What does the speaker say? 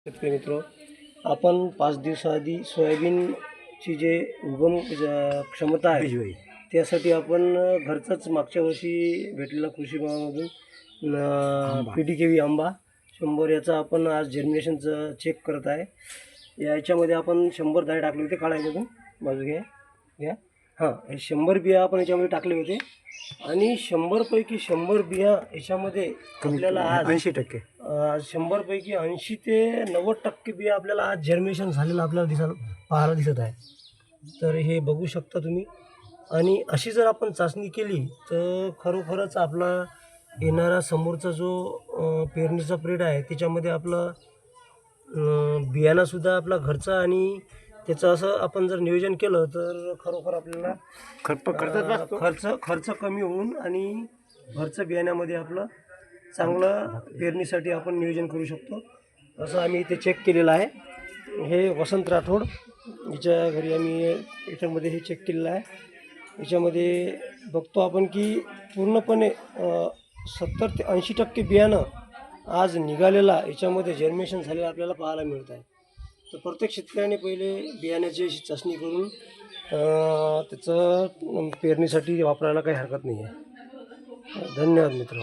शेतकरी मित्र, आपण 5 दिवसाआधी सोयाबीनची जे उगम क्षमता आहे त्यासाठी आपण घरचाच मागच्या वर्षी भेटलेला कृषी भवनामधून PDKV आंबा 100 याचा आपण आज जर्मिनेशनचं चेक करत आहे. याच्यामध्ये आपण 100 दाणे टाकले होते. काढायमधून बाजू घ्या. हां, हे 100 बिया आपण याच्यामध्ये टाकले होते आणि 100 पैकी 100 बिया याच्यामध्ये आपल्याला आज 80% 100 पैकी 80 ते 90% बिया आपल्याला आज जर्मिनेशन झालेलं आपल्याला पाहायला दिसत आहे. तर हे बघू शकता तुम्ही. आणि अशी जर आपण चाचणी केली तर खरोखरच आपला येणारा समोरचा जो पेरणीचा पिरियड आहे त्याच्यामध्ये आपलं बियाणासुद्धा आपला घरचा आणि त्याचं असं आपण जर नियोजन केलं तर खरोखर आपल्याला खर्च कमी होऊन आणि घरचं बियाण्यामध्ये आपलं चांगलं पेरणीसाठी आपण नियोजन करू शकतो. असं आम्ही इथे चेक केलेलं आहे. हे वसंत राठोड याच्या घरी आम्ही याच्यामध्ये हे चेक केलेलं आहे. याच्यामध्ये बघतो आपण की पूर्णपणे 70 ते 80% बियाणं आज निघालेला याच्यामध्ये जर्मिनेशन झालेलं आपल्याला पाहायला मिळत आहे. तर प्रत्येक शेतकऱ्याने पहिले बियाण्याची चाचणी करून त्याचं पेरणीसाठी वापरायला काही हरकत नाही आहे. धन्यवाद मित्र.